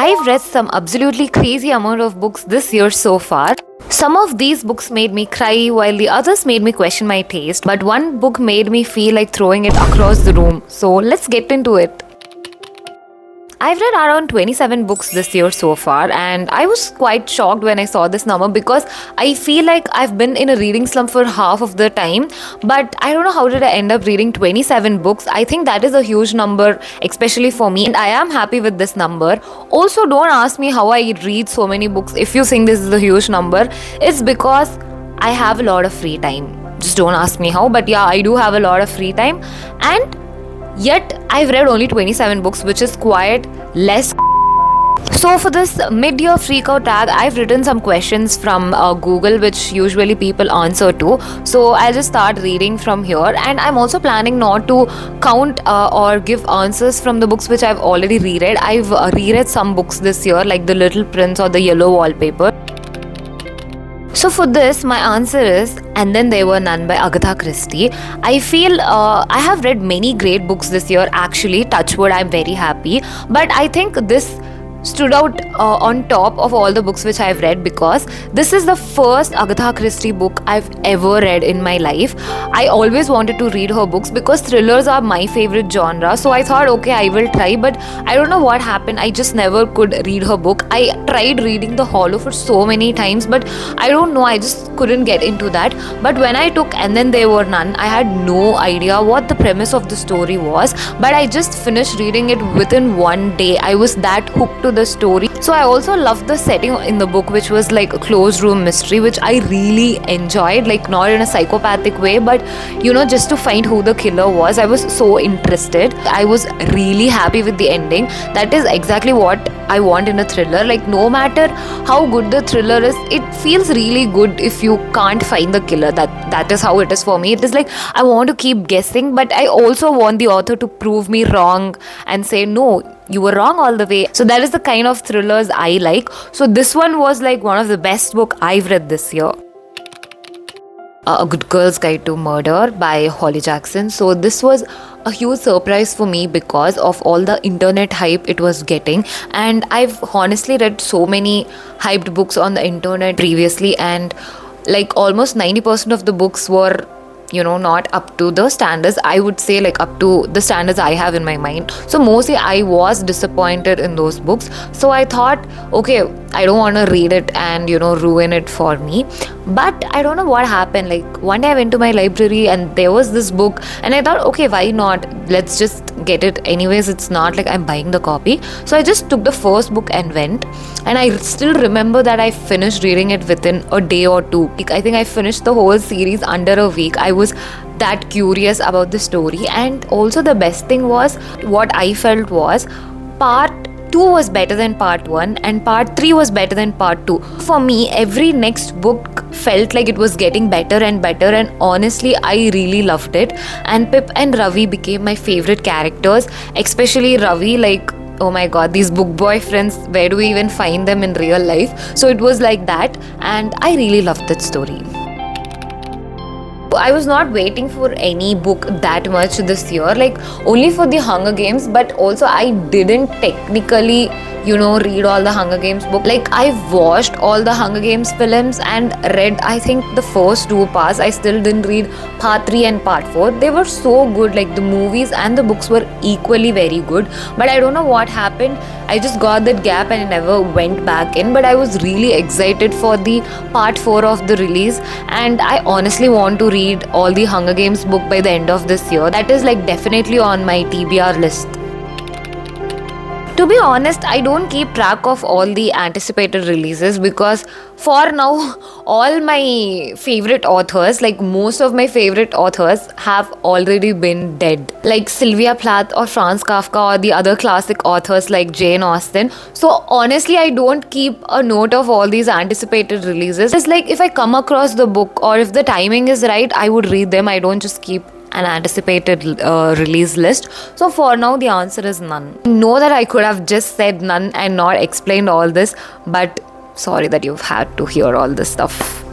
I've read some absolutely crazy amount of books this year so far. Some of these books made me cry while the others made me question my taste, but one book made me feel like throwing it across the room. So let's get into it. I've read around 27 books this year so far, and I was quite shocked when I saw this number because I feel like I've been in a reading slump for half of the time, but I don't know how did I end up reading 27 books. I think that is a huge number, especially for me, and I am happy with this number. Also, don't ask me how I read so many books if you think this is a huge number. It's because I have a lot of free time. Just don't ask me how, but yeah, I do have a lot of free time, and yet I've read only 27 books, which is quite less. So for this Mid Year Freakout Tag, I've written some questions from Google, which usually people answer to. So I'll just start reading from here, and I'm also planning not to count or give answers from the books which I've already reread. I've reread some books this year, like The Little Prince or The Yellow Wallpaper. So for this, my answer is And Then There Were None by Agatha Christie. I feel I have read many great books this year, actually. Touch wood, I'm very happy. But I think this stood out on top of all the books which I've read because this is the first Agatha Christie book I've ever read in my life. I always wanted to read her books because thrillers are my favorite genre. So I thought, okay, I will try, but I don't know what happened. I just never could read her book. I tried reading The Hollow for so many times, but I don't know, I just couldn't get into that. But when I took And Then There Were None, I had no idea what the premise of the story was, but I just finished reading it within one day. I was that hooked to the story. So I also loved the setting in the book, which was like a closed room mystery, which I really enjoyed, like not in a psychopathic way, but just to find who the killer was. I was so interested. I was really happy with the ending. That is exactly what I want in a thriller. Like no matter how good the thriller is, it feels really good if you can't find the killer. That is how it is for me. It is like I want to keep guessing, but I also want the author to prove me wrong and say no, you were wrong all the way. So that is the kind of thrillers I like. So this one was like one of the best book I've read this year. A Good Girl's Guide to Murder by Holly Jackson. So this was a huge surprise for me because of all the internet hype it was getting, and I've honestly read so many hyped books on the internet previously, and like almost 90% of the books were not up to the standards, I would say, like up to the standards I have in my mind. So mostly I was disappointed in those books. So I thought, okay, I don't want to read it and ruin it for me. But I don't know what happened. Like one day I went to my library and there was this book, and I thought, okay, why not? Let's just get it anyways. It's not like I'm buying the copy. So I just took the first book and went, and I still remember that I finished reading it within a day or two. I think I finished the whole series under a week. I was that curious about the story, and also the best thing was, what I felt was, part 2 was better than part 1 and part 3 was better than part 2. For me, every next book felt like it was getting better and better, and honestly I really loved it. And Pip and Ravi became my favorite characters, especially Ravi. Like, oh my god, these book boyfriends, where do we even find them in real life? So it was like that, and I really loved that story. I was not waiting for any book that much this year, like only for the Hunger Games, but also I didn't technically read all the Hunger Games book. Like I've watched all the Hunger Games films and read, I think, the first 2 parts. I still didn't read part 3 and part 4. They were so good. Like the movies and the books were equally very good, but I don't know what happened. I just got that gap and I never went back in, but I was really excited for the part 4 of the release, and I honestly want to read all the Hunger Games book by the end of this year. That is like definitely on my TBR list. To be honest, I don't keep track of all the anticipated releases because for now, all my favorite authors, like most of my favorite authors, have already been dead. Like Sylvia Plath or Franz Kafka or the other classic authors like Jane Austen. So honestly, I don't keep a note of all these anticipated releases. It's like if I come across the book or if the timing is right, I would read them. I don't just keep an anticipated release list. So for now, the answer is none. I know that I could have just said none and not explained all this, but sorry that you've had to hear all this stuff.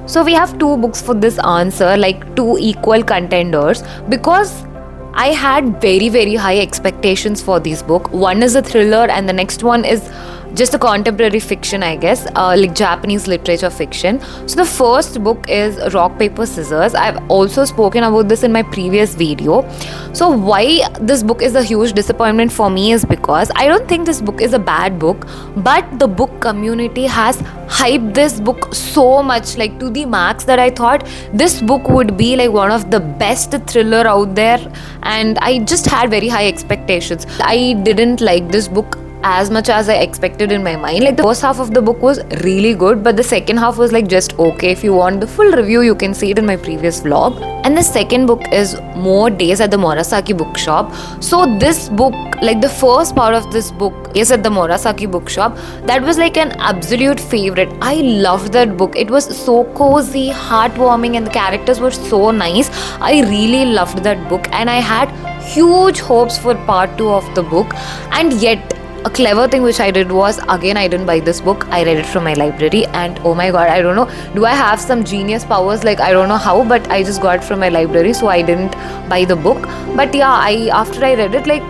So we have 2 books for this answer, like 2 equal contenders, because I had very high expectations for this book. One is a thriller and the next one is just a contemporary fiction, I guess, like Japanese literature fiction. So the first book is Rock Paper Scissors. I've also spoken about this in my previous video. So why this book is a huge disappointment for me is because I don't think this book is a bad book, but the book community has hyped this book so much, like to the max, that I thought this book would be like one of the best thriller out there, and I just had very high expectations. I didn't like this book as much as I expected in my mind. Like the first half of the book was really good, but the second half was like just okay. If you want the full review, you can see it in my previous vlog. And the second book is More Days at the Morisaki bookshop. So this book, like the first part of this book is at the Morisaki bookshop. That was like an absolute favorite. I loved that book. It was so cozy, heartwarming, and the characters were so nice. I really loved that book, and I had huge hopes for part 2 of the book. And yet a clever thing which I did was, again, I didn't buy this book. I read it from my library, and oh my god, I don't know, do I have some genius powers? Like, I don't know how, but I just got it from my library, so I didn't buy the book. But yeah, after I read it, like,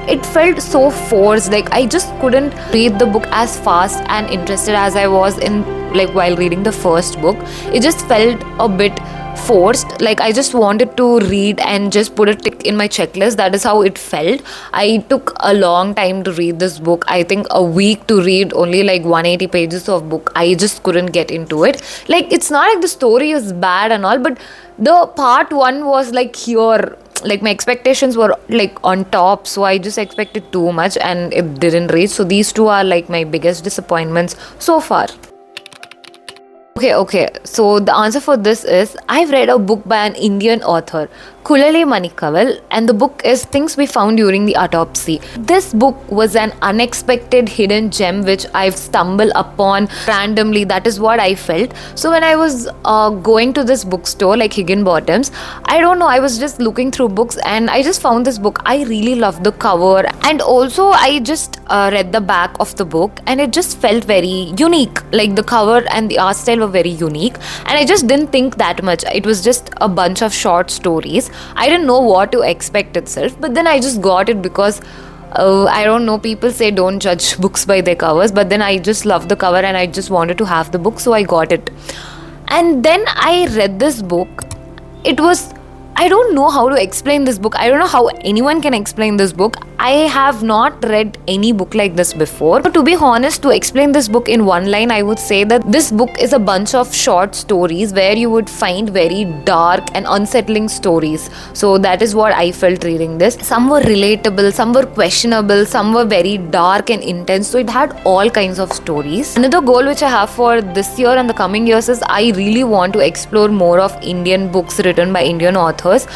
it felt so forced. Like, I just couldn't read the book as fast and interested as I was in, like, while reading the first book. It just felt a bit forced. Like, I just wanted to read and just put a tick in my checklist. That is how it felt. I took a long time to read this book. I think a week to read only like 180 pages of book. I just couldn't get into it. Like, it's not like the story is bad and all, but the part 1 was like here, like my expectations were like on top, so I just expected too much and it didn't reach. So these two are like my biggest disappointments so far. Okay, so the answer for this is, I've read a book by an Indian author, Kulale Manikaval, and the book is Things We Found During the Autopsy. This book was an unexpected hidden gem which I've stumbled upon randomly. That is what I felt. So when I was going to this bookstore like Higginbottom's, I don't know, I was just looking through books and I just found this book. I really loved the cover, and also I just read the back of the book and it just felt very unique. Like the cover and the art style were very unique, and I just didn't think that much. It was just a bunch of short stories. I didn't know what to expect itself, but then I just got it because I don't know, people say don't judge books by their covers, but then I just loved the cover and I just wanted to have the book, so I got it. And then I read this book. It was, I don't know how to explain this book. I don't know how anyone can explain this book. I have not read any book like this before. But to be honest, to explain this book in one line, I would say that this book is a bunch of short stories where you would find very dark and unsettling stories. So that is what I felt reading this. Some were relatable, some were questionable, some were very dark and intense. So it had all kinds of stories. Another goal which I have for this year and the coming years is I really want to explore more of Indian books written by Indian authors.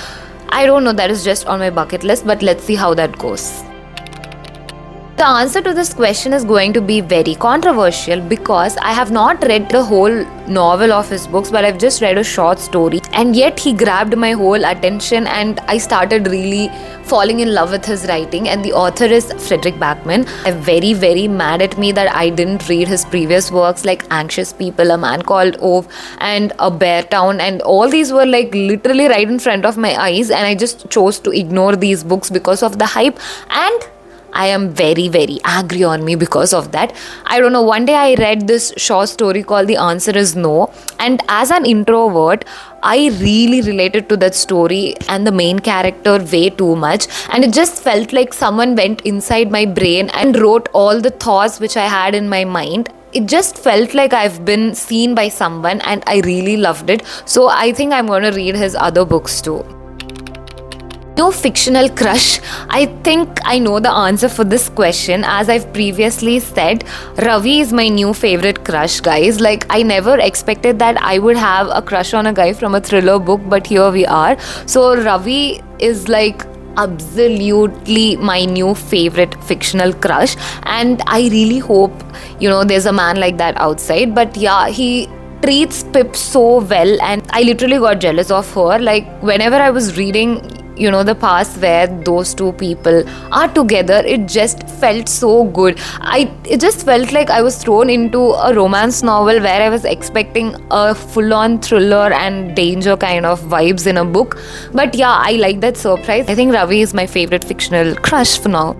I don't know, that is just on my bucket list, but let's see how that goes. The answer to this question is going to be very controversial because I have not read the whole novel of his books, but I've just read a short story, and yet he grabbed my whole attention and I started really falling in love with his writing. And the author is Frederick Backman. I'm very mad at me that I didn't read his previous works like Anxious People, A Man Called Ove, and A Bear Town, and all these were like literally right in front of my eyes, and I just chose to ignore these books because of the hype, and I am very angry on me because of that. I don't know, one day I read this short story called The Answer Is No, and as an introvert, I really related to that story and the main character way too much, and it just felt like someone went inside my brain and wrote all the thoughts which I had in my mind. It just felt like I've been seen by someone, and I really loved it. So I think I'm going to read his other books too. No fictional crush. I think I know the answer for this question. As I've previously said, Ravi is my new favorite crush, guys. Like, I never expected that I would have a crush on a guy from a thriller book, but here we are. So Ravi is like absolutely my new favorite fictional crush, and I really hope, there's a man like that outside. But yeah, he treats Pip so well, and I literally got jealous of her. Like, whenever I was reading the past where those two people are together, it just felt so good. It just felt like I was thrown into a romance novel where I was expecting a full-on thriller and danger kind of vibes in a book. But yeah, I like that surprise. I think Ravi is my favorite fictional crush for now.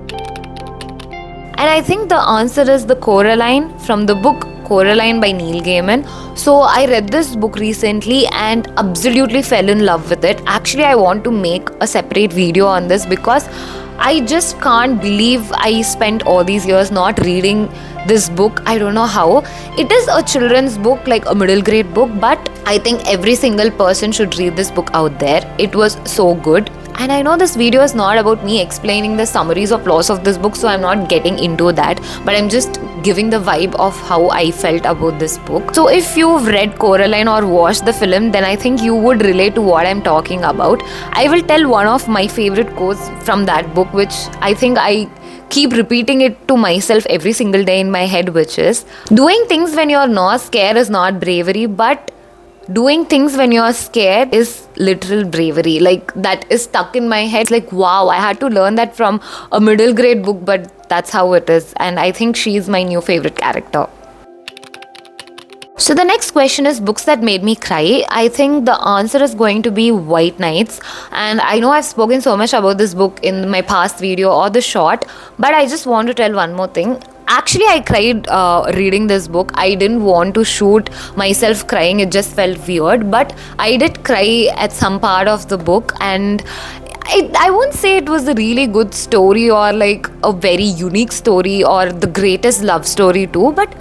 And I think the answer is the Coraline from the book Coraline by Neil Gaiman. So I read this book recently and absolutely fell in love with it. Actually, I want to make a separate video on this because I just can't believe I spent all these years not reading this book. I don't know how. It is a children's book, like a middle grade book, but I think every single person should read this book out there. It was so good. And I know this video is not about me explaining the summaries or plots of this book, so I'm not getting into that, but I'm just giving the vibe of how I felt about this book. So if you've read Coraline or watched the film, then I think you would relate to what I'm talking about. I will tell one of my favorite quotes from that book, which I think I keep repeating it to myself every single day in my head, which is, doing things when you're not scared is not bravery, but doing things when you're scared is literal bravery. Like, that is stuck in my head. It's like, wow, I had to learn that from a middle grade book, but that's how it is. And I think she's my new favorite character. So the next question is books that made me cry. I think the answer is going to be White Nights. And I know I've spoken so much about this book in my past video or the short, but I just want to tell one more thing. Actually, I cried reading this book. I didn't want to shoot myself crying. It just felt weird. But I did cry at some part of the book. And I won't say it was a really good story or like a very unique story or the greatest love story too. But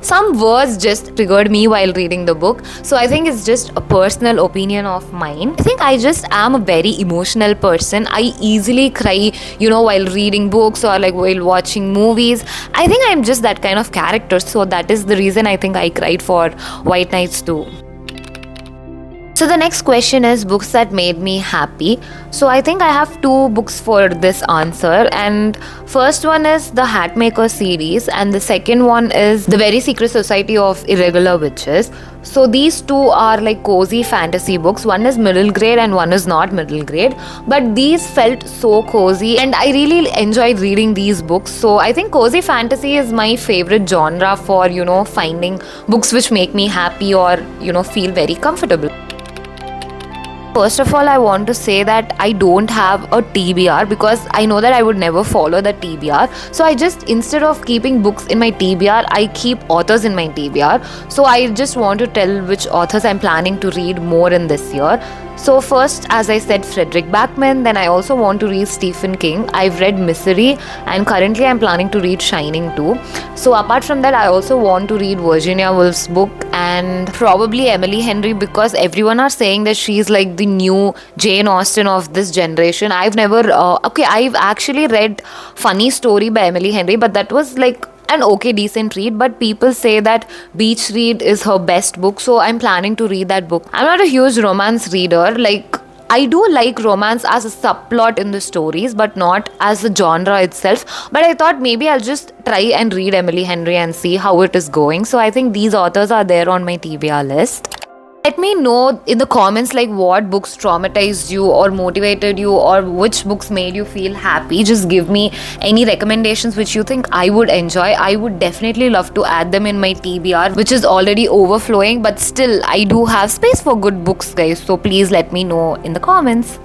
some words just triggered me while reading the book. So I think it's just a personal opinion of mine. I think I just am a very emotional person. I easily cry, while reading books or like while watching movies. I think I'm just that kind of character. So that is the reason I think I cried for White Nights too. So the next question is books that made me happy. So I think I have two books for this answer, and first one is the Hatmakers series and the second one is The Very Secret Society of Irregular Witches. So these two are like cozy fantasy books. One is middle grade and one is not middle grade, but these felt so cozy and I really enjoyed reading these books. So I think cozy fantasy is my favorite genre for finding books which make me happy or feel very comfortable. First of all, I want to say that I don't have a TBR because I know that I would never follow the TBR. So I just, instead of keeping books in my TBR, I keep authors in my TBR. So I just want to tell which authors I'm planning to read more in this year. So first, as I said, Frederick Backman. Then I also want to read Stephen King. I've read Misery and currently I'm planning to read Shining too. So apart from that, I also want to read Virginia Woolf's book and probably Emily Henry because everyone are saying that she's like the new Jane Austen of this generation. I've actually read Funny Story by Emily Henry, but that was like an okay decent read, but people say that Beach Read is her best book, so I'm planning to read that book. I'm not a huge romance reader. Like, I do like romance as a subplot in the stories, but not as a genre itself. But I thought maybe I'll just try and read Emily Henry and see how it is going. So I think these authors are there on my TBR list. Let me know in the comments like what books traumatized you or motivated you or which books made you feel happy. Just give me any recommendations which you think I would enjoy. I would definitely love to add them in my TBR, which is already overflowing, but still I do have space for good books, guys. So please let me know in the comments.